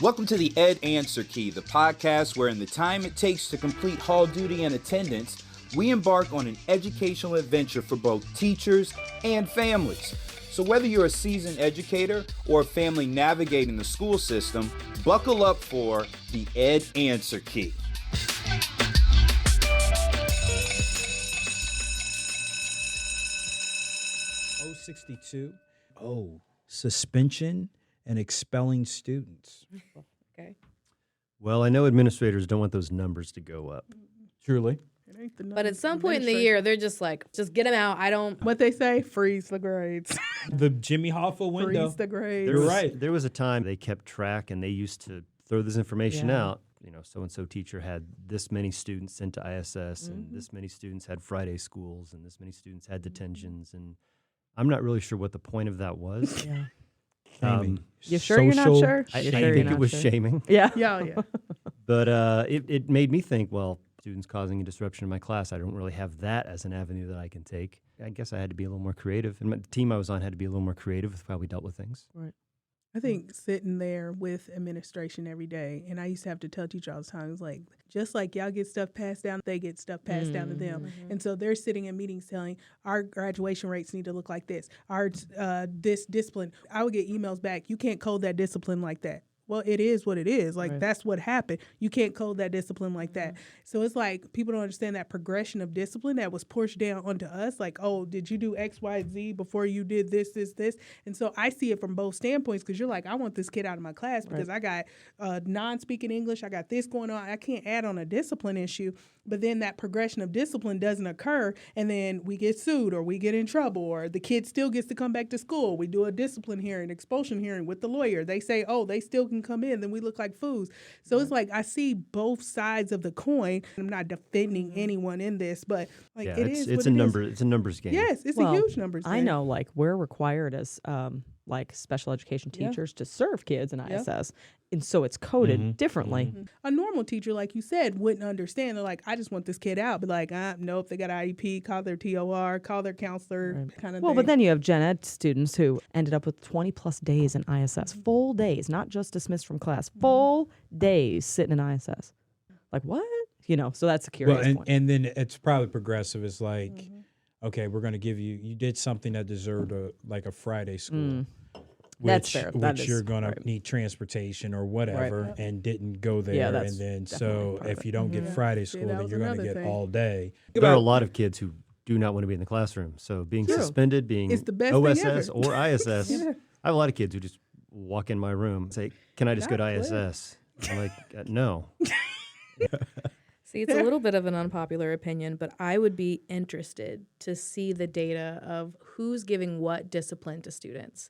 Welcome to the Ed Answer Key, the podcast where in the time it takes to complete hall duty and attendance, we embark on an educational adventure for both teachers and families. So whether you're a seasoned educator or a family navigating the school system, buckle up for the Ed Answer Key. '62. Suspension and expelling students. Okay. Well, I know administrators don't want those numbers to go up. Truly. But at some point in the year, they're just like, just get them out. I don't. What they say, freeze the grades. The Jimmy Hoffa window. Freeze the grades. You're right. There was a time they kept track and they used to throw this information out. You know, so-and-so teacher had this many students sent to ISS and this many students had Friday schools and this many students had detentions. And I'm not really sure what the point of that was. Yeah. Shaming. You sure you're not sure? I You think sure you're it not was sure? shaming. Yeah. Yeah. But it made me think, well, students causing a disruption in my class, I don't really have that as an avenue that I can take. I guess I had to be a little more creative. And the team I was on had to be a little more creative with how we dealt with things. Right. I think sitting there with administration every day, and I used to have to tell teachers all the time, it's like, just like y'all get stuff passed down, they get stuff passed down to them. And so they're sitting in meetings telling, our graduation rates need to look like this. Our this discipline, I would get emails back, you can't code that discipline like that. Well, it is what it is. Like, that's what happened. You can't code that discipline like that. So it's like people don't understand that progression of discipline that was pushed down onto us. Like, oh, did you do X, Y, Z before you did this? And so I see it from both standpoints because you're like, I want this kid out of my class because I got non-speaking English. I got this going on. I can't add on a discipline issue. But then that progression of discipline doesn't occur, and then we get sued or we get in trouble or the kid still gets to come back to school. We do a discipline hearing, expulsion hearing with the lawyer. They say, oh, they still can come in, then we look like fools. So it's like I see both sides of the coin. I'm not defending anyone in this, but like it's a numbers game. Yes, it's a huge numbers game. I know, like, we're required as like special education teachers to serve kids in ISS, and so it's coded differently. A normal teacher, like you said, wouldn't understand. They're like, I just want this kid out. But like, nope, they got IEP, call their TOR, call their counselor, kind of Well, thing. but then you have gen ed students who ended up with 20 plus days in ISS, full days, not just dismissed from class, full days sitting in ISS. Like, what? You know, so that's a curious point. And then it's probably progressive. It's like, okay, we're going to give you did something that deserved a Friday school. That's fair. Which you're going to need transportation or whatever and didn't go there. And then so if you don't get Friday school, then you're going to get all day. There are a lot of kids who do not want to be in the classroom. So being suspended, being It's the best OSS thing ever. or ISS. I have a lot of kids who just walk in my room and say, can I just go to ISS? I'm like, no. See, it's a little bit of an unpopular opinion, but I would be interested to see the data of who's giving what discipline to students.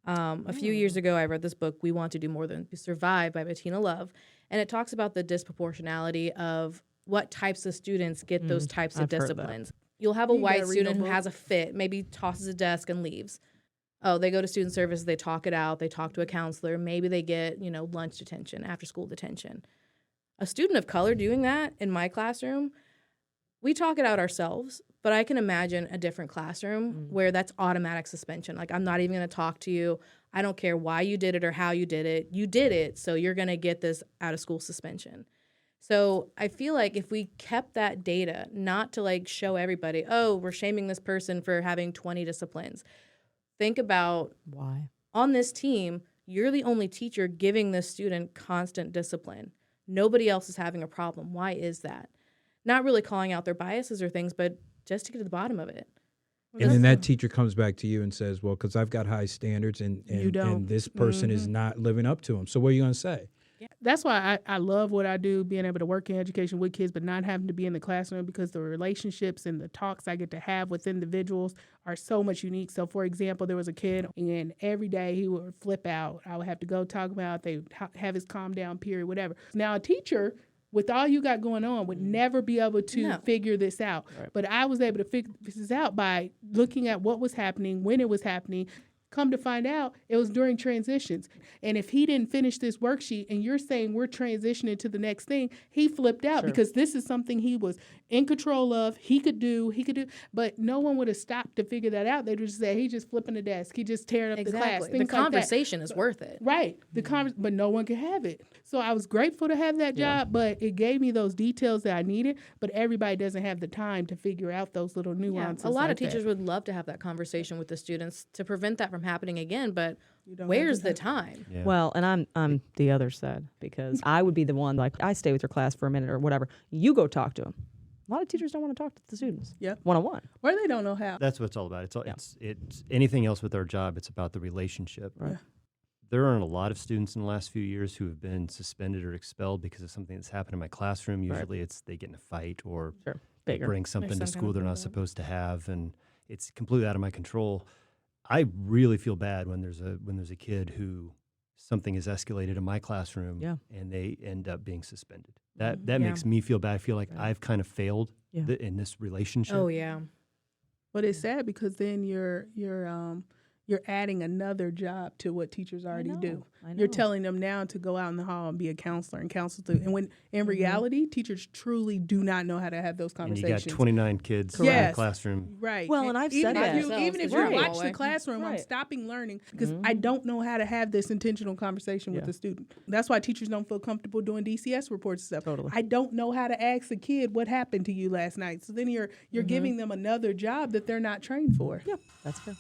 A few years ago, I read this book, We Want to Do More Than Survive by Bettina Love, and it talks about the disproportionality of what types of students get those types of disciplines. You'll have a white student who has a fit, maybe tosses a desk and leaves. Oh, they go to student services, they talk it out, they talk to a counselor, maybe they get, lunch detention, after school detention. A student of color doing that in my classroom, we talk it out ourselves, but I can imagine a different classroom where that's automatic suspension. Like, I'm not even going to talk to you. I don't care why you did it or how you did it. You did it, so you're going to get this out-of-school suspension. So I feel like if we kept that data, not to, show everybody, oh, we're shaming this person for having 20 disciplines. Think about Why? On this team, you're the only teacher giving this student constant discipline. Nobody else is having a problem. Why is that? Not really calling out their biases or things, but just to get to the bottom of it. And then that teacher comes back to you and says, well, because I've got high standards and You don't. and this person is not living up to them. So what are you going to say? That's why I love what I do, being able to work in education with kids, but not having to be in the classroom because the relationships and the talks I get to have with individuals are so much unique. So, for example, there was a kid, and every day he would flip out. I would have to go talk about, they would have his calm down period, whatever. Now, a teacher, with all you got going on, would never be able to figure this out. But I was able to figure this out by looking at what was happening, when it was happening, Come to find out, it was during transitions. And if he didn't finish this worksheet and you're saying we're transitioning to the next thing, he flipped out because this is something he was in control of. He could do, but no one would have stopped to figure that out. They would just say, he just flipping the desk. He just tearing up the class. The conversation is worth it. Right. But no one could have it. So I was grateful to have that job, but it gave me those details that I needed. But everybody doesn't have the time to figure out those little nuances. A lot of teachers would love to have that conversation with the students to prevent that from happening again, but where's the time? Yeah. Well, and I'm the other side, because I would be the one, like, I stay with your class for a minute or whatever. You go talk to them. A lot of teachers don't want to talk to the students. Yeah. One-on-one. Or they don't know how. That's what it's all about. It's anything else with our job, it's about the relationship. Right. Yeah. There aren't a lot of students in the last few years who have been suspended or expelled because of something that's happened in my classroom. Usually it's they get in a fight or they bring something to school they're not supposed to have, and it's completely out of my control. I really feel bad when there's a kid who something is escalated in my classroom and they end up being suspended. That makes me feel bad. I feel like I've kind of failed in this relationship. Oh yeah. But it's sad because then you're adding another job to what teachers already do. You're telling them now to go out in the hall and be a counselor and counsel through. And when in reality, teachers truly do do not know how to have those conversations. And you got 29 kids in the classroom. Right. Well, and I've said that. Even if you watch the classroom, I'm stopping learning because I don't know how to have this intentional conversation with the student. That's why teachers don't feel comfortable doing DCS reports and stuff. Totally. I don't know how to ask a kid what happened to you last night. So then you're giving them another job that they're not trained for. Yeah, that's fair.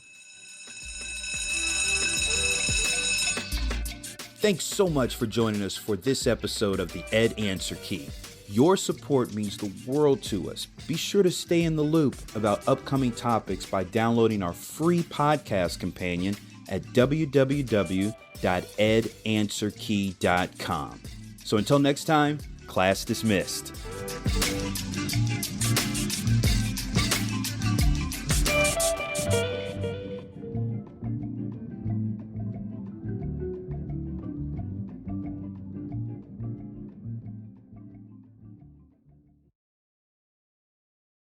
Thanks so much for joining us for this episode of the Ed Answer Key. Your support means the world to us. Be sure to stay in the loop about upcoming topics by downloading our free podcast companion at www.edanswerkey.com. So until next time, class dismissed.